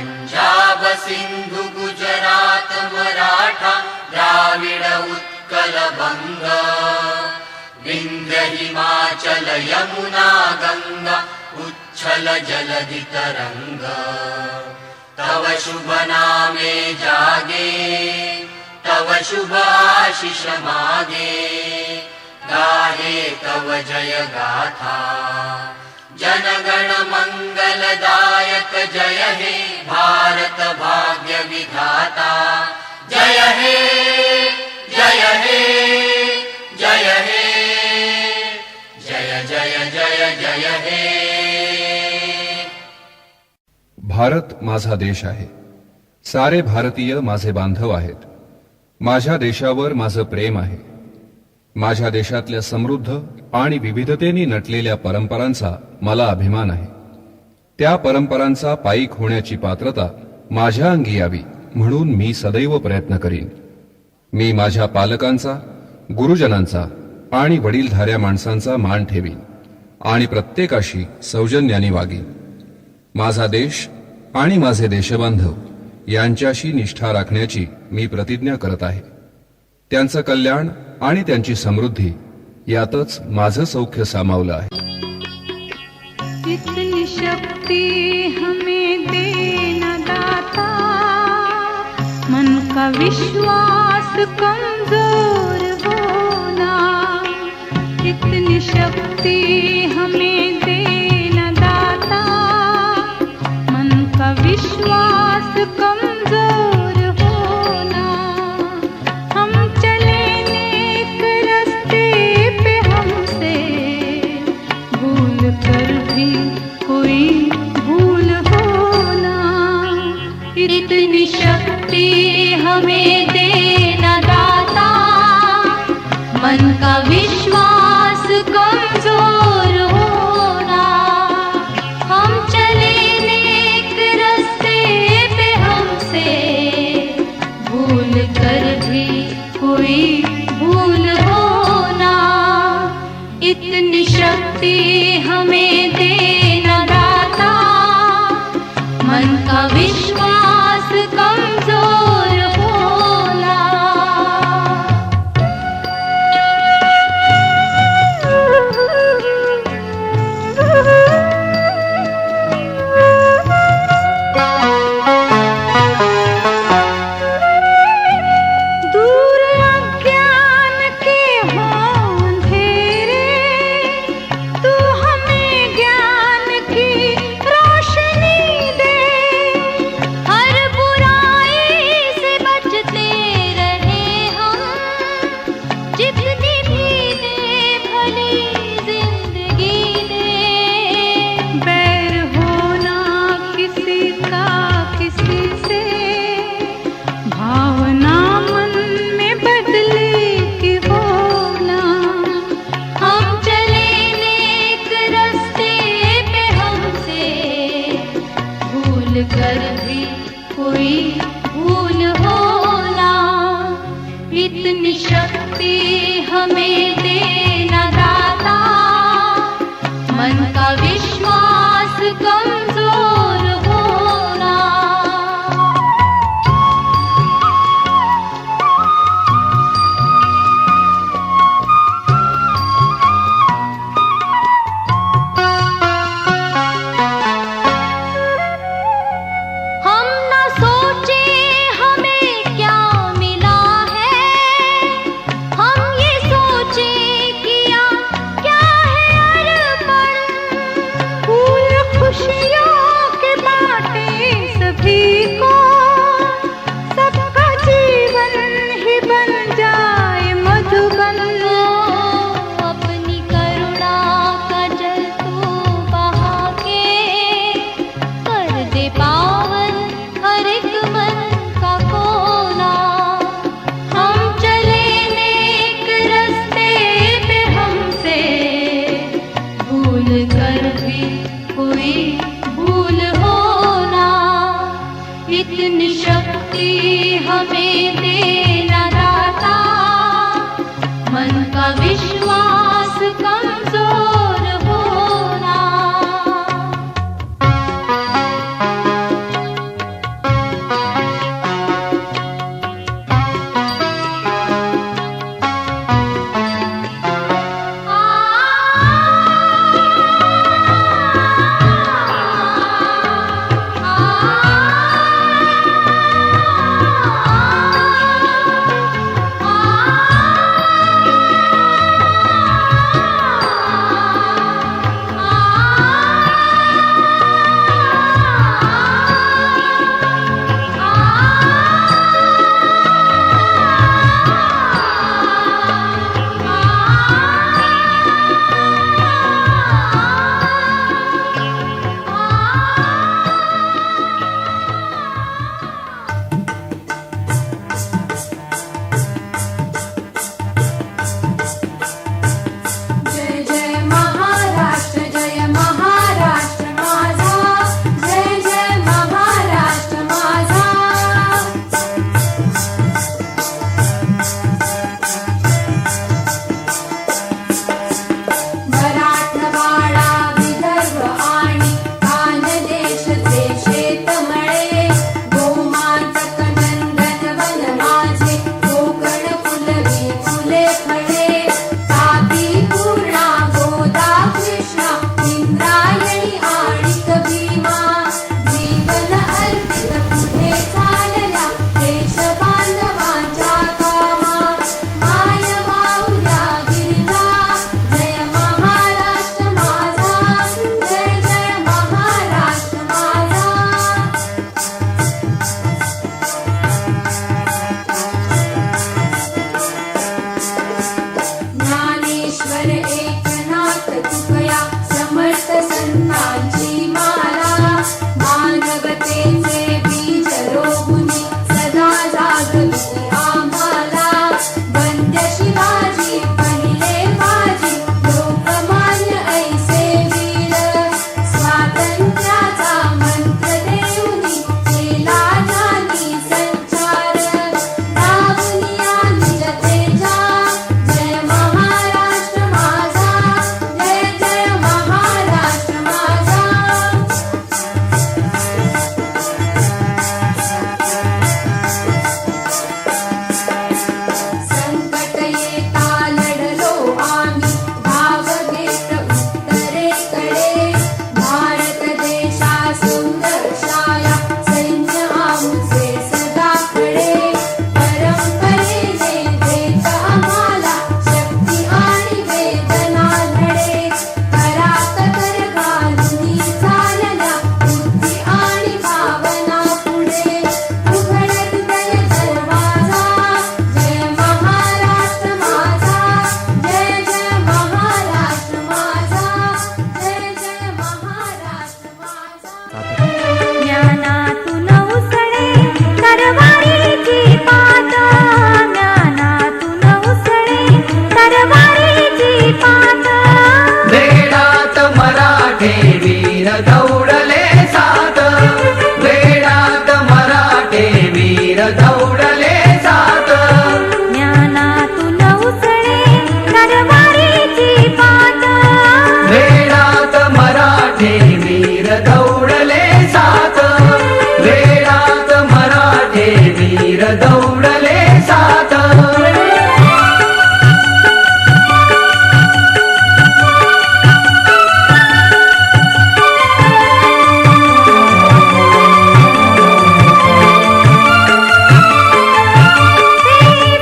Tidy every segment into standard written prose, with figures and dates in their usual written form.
पंजाब सिंधु गुजरात मराठा द्राविड उत्कल बंग विंध्य हिमाचल यमुना गंगा उच्छल जलधि तरंग तव शुभ नामे जागे तव शुभ आशीष मागे गाहे तव जय गाथा जनगण मंगलदायक जय हे भारत भाग्य विधाता जय हे जय हे जय हे जय जय जय जय हे। भारत माझा देश आहे. सारे भारतीय माझे बांधव आहेत. माझ्या देशावर माझं प्रेम आहे. माझ्या देशातल्या समृद्ध आणि विविधतेने नटलेल्या परंपरांचा मला अभिमान आहे. त्या परंपरांचा पाईक होण्याची पात्रता माझ्या अंगी यावी म्हणून मी सदैव प्रयत्न करीन. मी माझ्या पालकांचा, गुरुजनांचा आणि वडीलधाऱ्या माणसांचा मान ठेवीन आणि प्रत्येकाशी सौजन्याने वागीन. माझा देश आणि माझे देशबांधव यांच्याशी निष्ठा राखण्याची मी प्रतिज्ञा करत आहे. त्यांचं कल्याण आणि त्यांची समृद्धी यातच माझं सौख्य सामावलं आहे. इतनी शक्ति हमें देना दाता, मन का विश्वास कमजोर होना. इतनी शक्ति हमें देना दाता, मन का विश्वास कमजोर होना. हम चले नेक रास्ते पे, हमसे भूल कर भी कोई भूल होना. इतनी शक्ति हमें देना दाता, मन का विश्वास कमजोर होना. हम चले नेक रास्ते पे, हमसे भूल कर भी कोई भूल होना. इतनी शक्ति हमें देना दाता, मन का विश्वास कमजोर होना. दूर अज्ञान के हों अंधेरे, तू हमें ज्ञान की रोशनी दे. हर बुराई से बचते रहे हम, जितनी भी दे भली जिंदगी दे. बैर होना किसी का किसी से, भावना मन में बदले की होना. हम चले नेक रास्ते पे, हमसे भूल कर भी कोई भूल होना. इतनी शक्ति हमें देना दाता, मन का विश्वास कमजोर होना. हम न सोचे हमें क्या मिला है, हम ये सोचे किया क्या है अर्पण. फूल खुशियों के बांटे सभी को, सबका जीवन ही बन जाए मधुबन. अपनी करुणा का जल तू बहा के, कर दे पावन हर एक मन का कोना. हम चले नेक रास्ते पे, हमसे भूल कर भी कोई भूल होना. इतनी शक्ति हमें देना दाता, मन का विश्वास कमजोर होना. मानवतेचे बीज रोवुनी सदा जागविते आम्हाला वंद्य शिवाजी पहिले माझी लोकमान्य ऐसे वीर स्वातंत्र्याचा मंत्र देऊनी केला ज्यांनी संचार दावूनिया निजतेजा जय महाराष्ट्र माझा जय जय महाराष्ट्र माझा संकट येता लढलो आम्ही धाव घेत उत्तरेकडे भारत देशा सुंदर छाया सैन्य आमचे सदा खडे परंपरेने देत आम्हाला शक्ती आणि वेदना लढे करात कर घालूनी चालल्या बुद्धी आणि भावना पुढे उघडत जय दरवाजा जय महाराष्ट्र माझा जय जय महाराष्ट्र माझा जय जय महाराष्ट्र माझा ज्ञानातून उसळे तरवारीची पात ज्ञानातून उसळे तरवारीची पात वेडात मराठे वीर दौडले सात वेडात मराठे वीर दौडले सात ज्ञानातून उसळे तरवारीची पात वेडात मराठे वीर दौडले सात वेडात मराठे वीर दौडले सात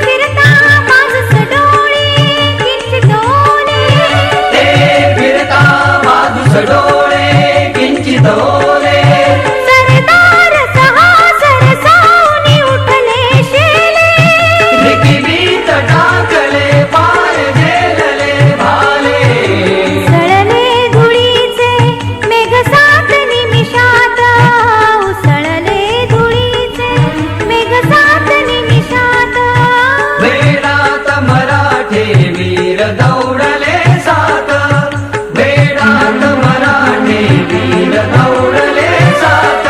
फिरता माझस डोळे किंचित ओले ते फिरता माधुस डोळे किंचित ओले सरदार सहासर सावनी उठले शेले लिखिबीत टाकले पार झेलले भाले उसळले धुळीचे मेघ सात निमिषात उसळले धुळीचे मेघ सात निमिषात वेडात मराठे वीर दौडले सात वेडात मराठे वीर दौडले सात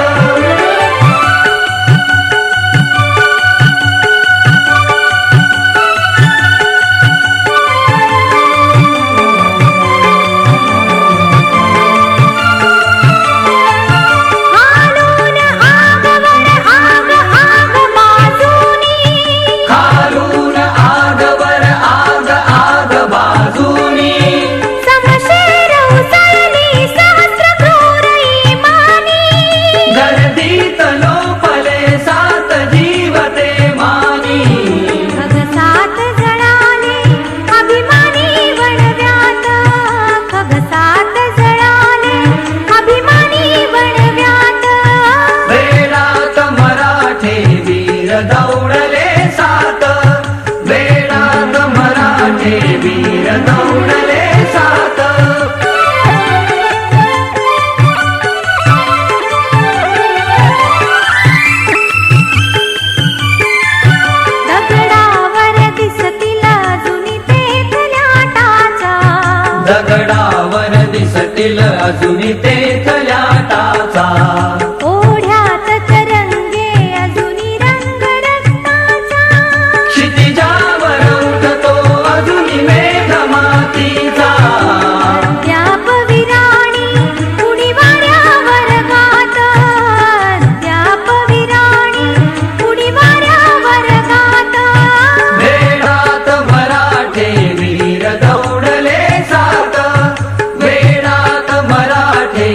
हालून आगवर आग आग बाजूनी खालून आगवर आग आग बाजूनी समशेर उसळली सहस्र क्रूर इमानी गर्दीत लोपले सात जीवते मानी खग सात जळाले अभिमानी वणव्यात खग सात जळाले अभिमानी वणव्यात वेडात मराठे वीर दौडले सात वेडात मराठे वीर दौडले सात दगडावर दिसतील अजूनी तेथल्या टाचा दगडावर दिसतील अजूनी तेथल्या टाचा ओढ्यात तरंगे अजूनी रंग रक्ताचा क्षितिजावर उठतो अजूनी मेघ मातीचा अद्याप विराणी उडी वाऱ्यावर गात अद्याप विराणी उडी वाऱ्यावर गात वेडात मराठे वीर दौडले सात वेडात मराठे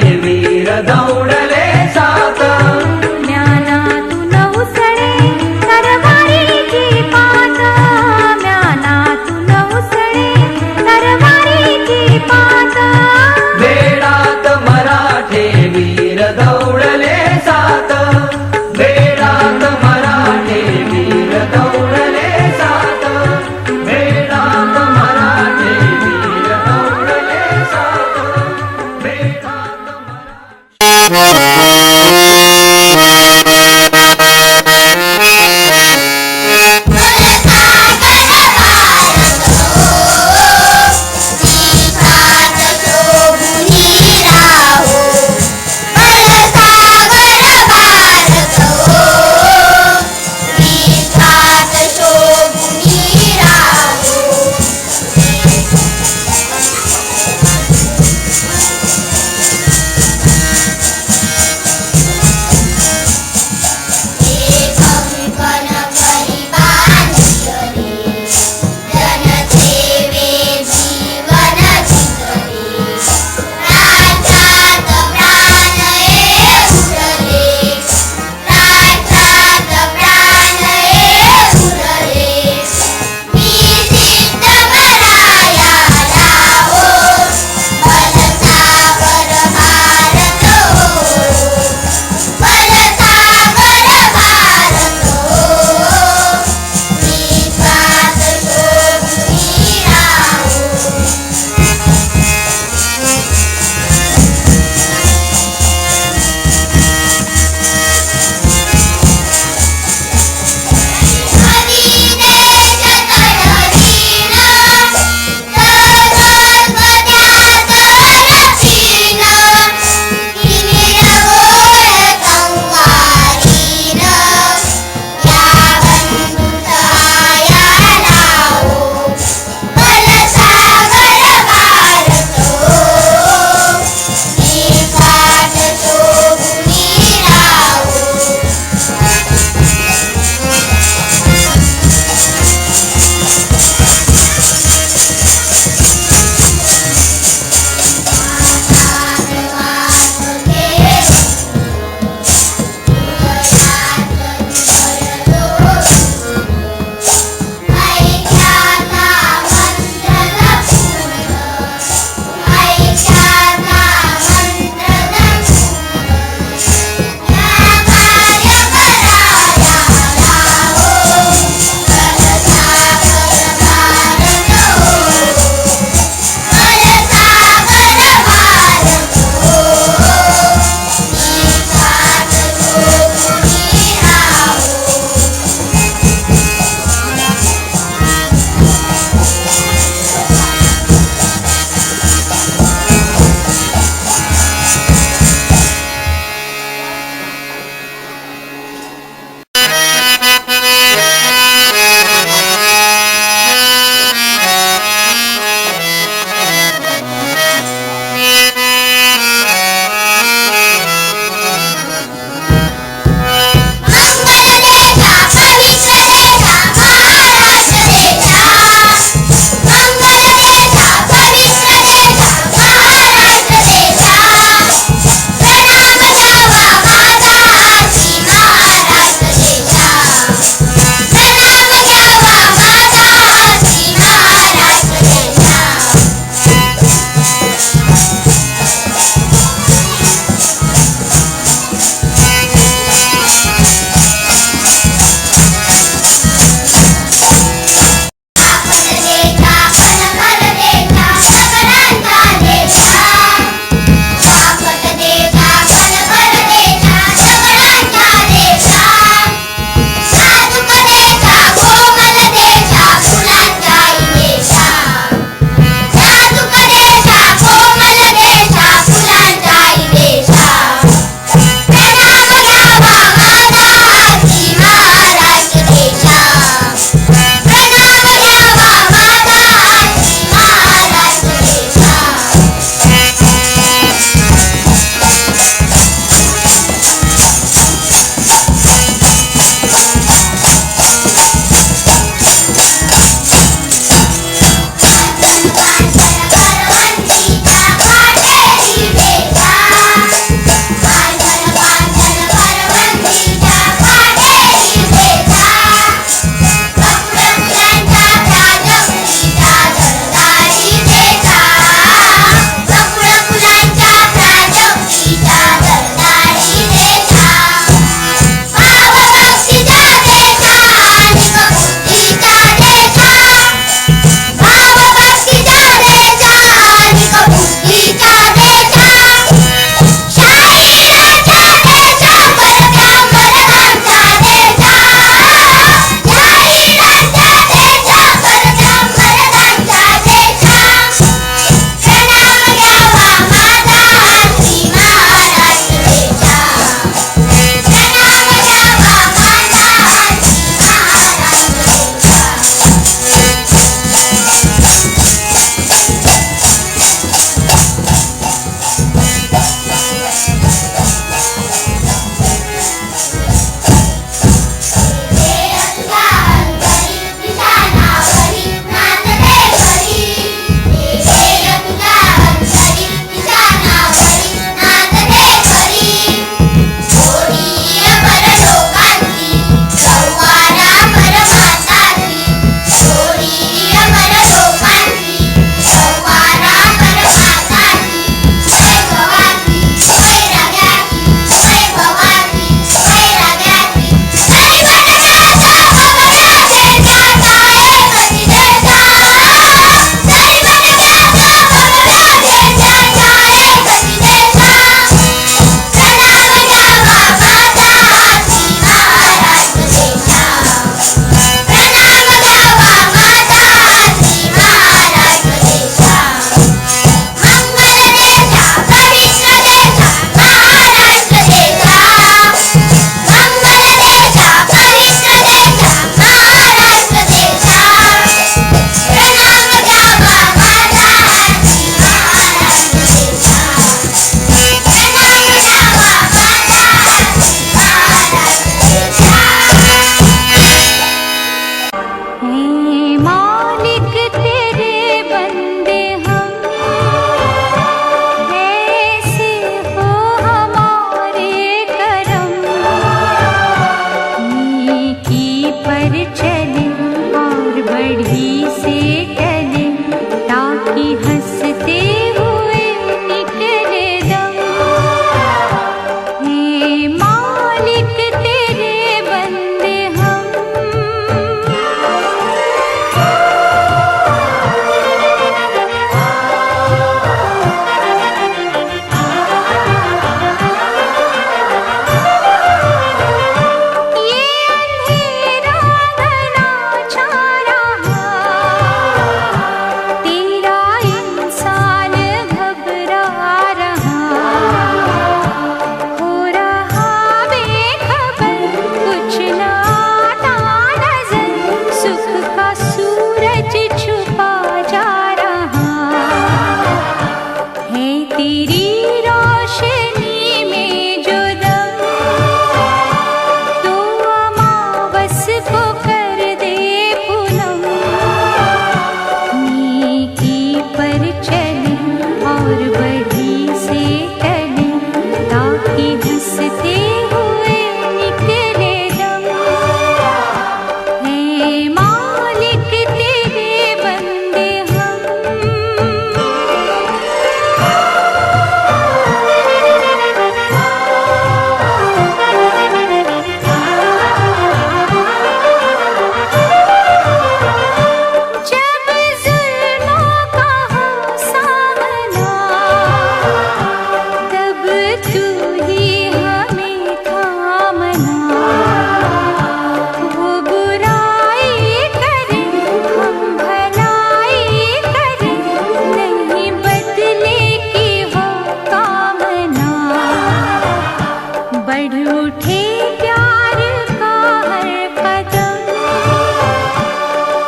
ये प्यार का हर कदम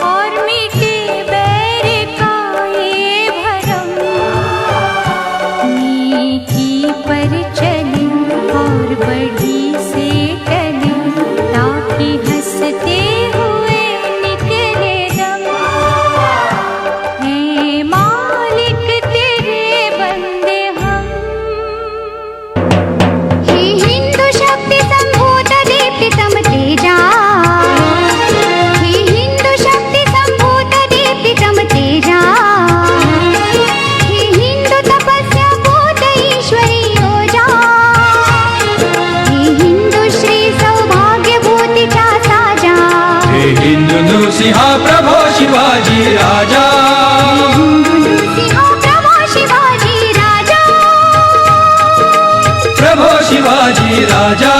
और मीठे बैर का ये भरम नेकी पर चले और बढ़ी से टले ताकि हंसते हुए निकले दम है मालिक तेरे बंदे हम हे हिंदू शक्ति संभूत दीप्तितम तेजा हे हिंदू शक्ति संभूत दीप्तितम तेजा हे हिंदू तपस्या भूत ईश्वरी ओजा हे हिंदू श्री सौभाग्य भूतीचा साजा हे हिंदू नृसिंहा प्रभो शिवाजी राजा सिंह प्रभो शिवाजी राजा प्रभो शिवाजी राजा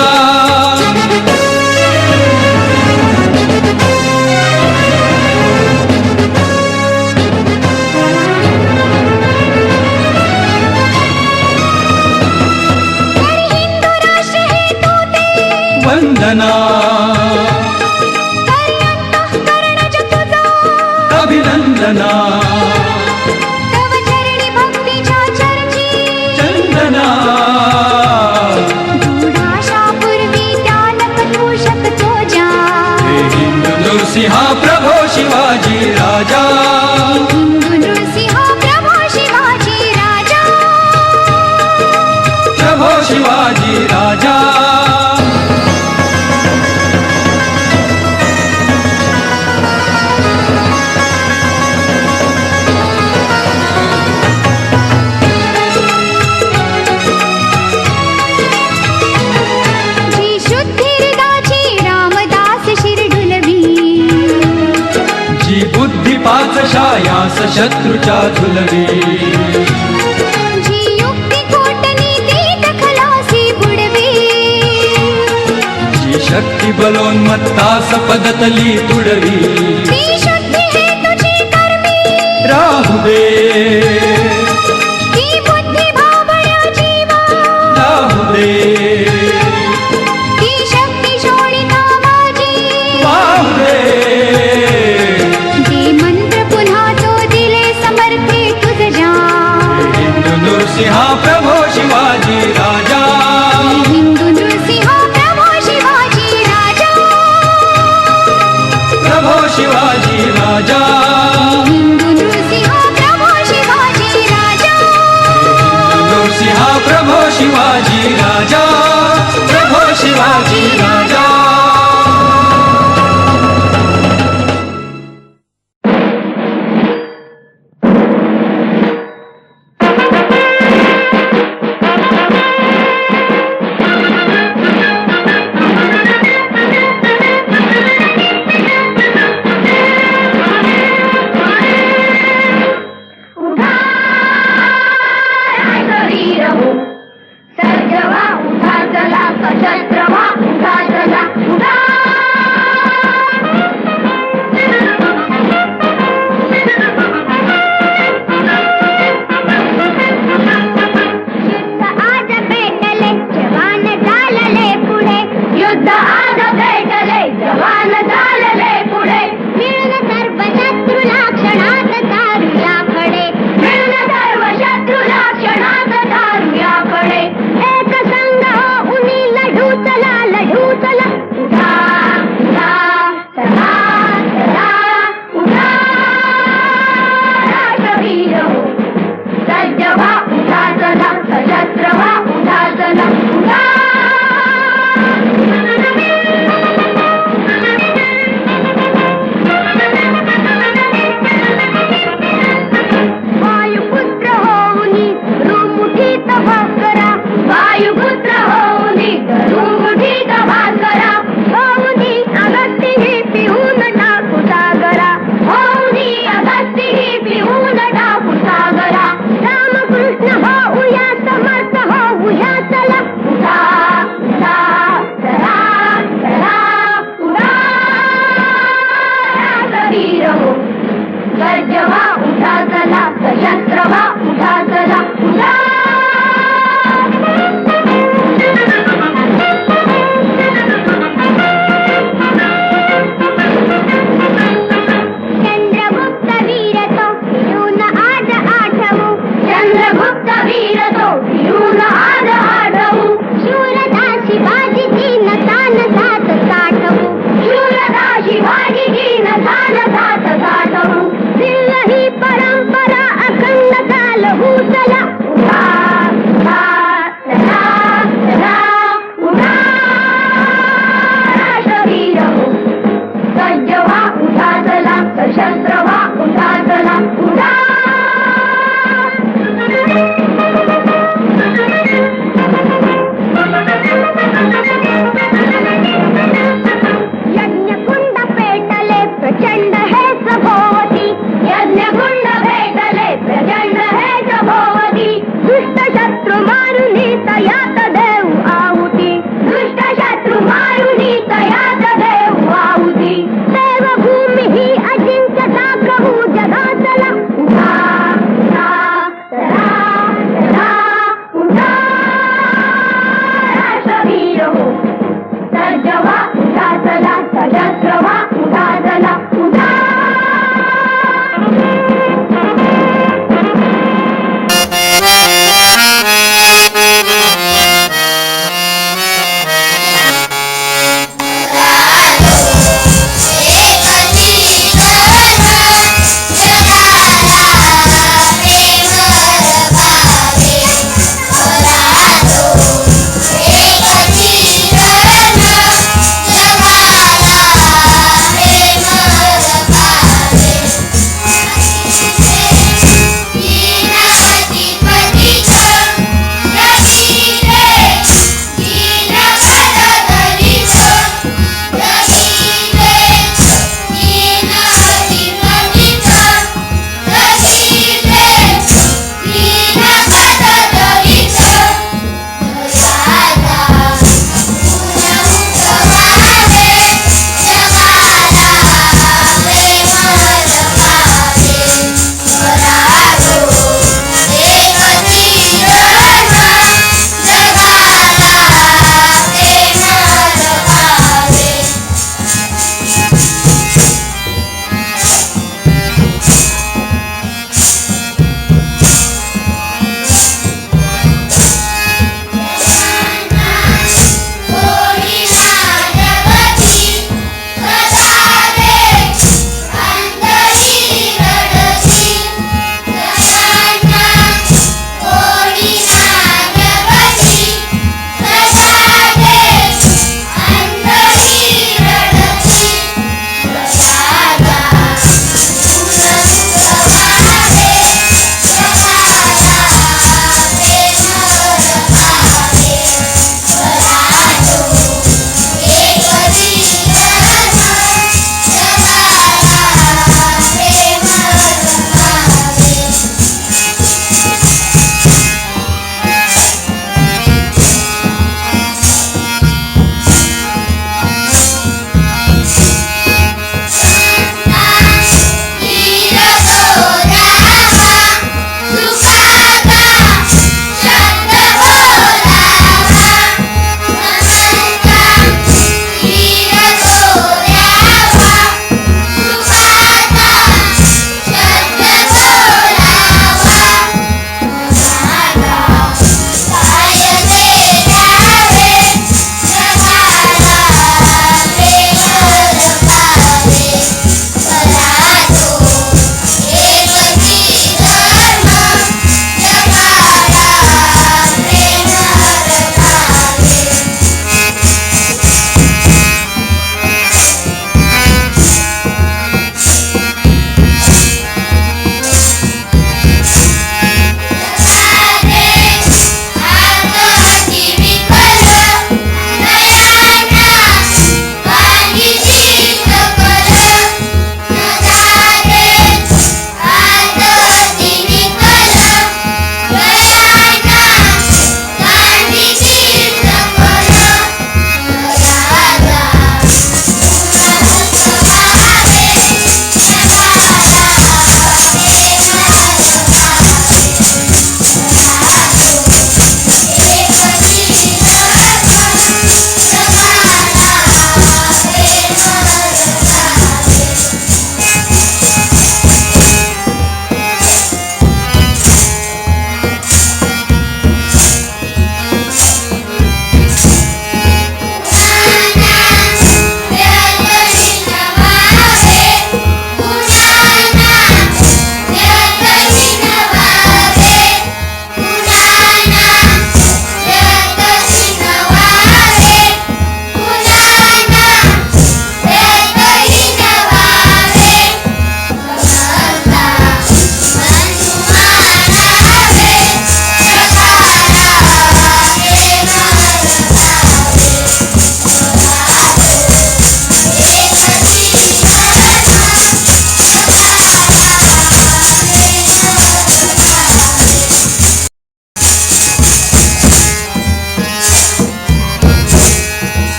तर हिंदू राष्ट्र हे तू ते वंदना तर अंतःकरणच तुझा अभिनंदना तव चरणी भक्तीच्या चर्ची चंदना गूढाशा पूर्वी त्यानक तू शकतो जा हे हिंदू नृसिंहा प्रभो शिवाजी राजा हिंदू नृसिंह प्रभो शिवाजी राजा प्रभो शिवाजी राजा जी शुद्धी हृदाची रामदास शिरडुलवी जी बुद्धी पाच शायास शत्रूच्या झुलवी जी युक्ती कूटनीतीत खलासी बुडवी जी शक्ती बलोन्मत्तास पदतली तुडवी ती शुद्धी हे तुझी कर्मी राहू दे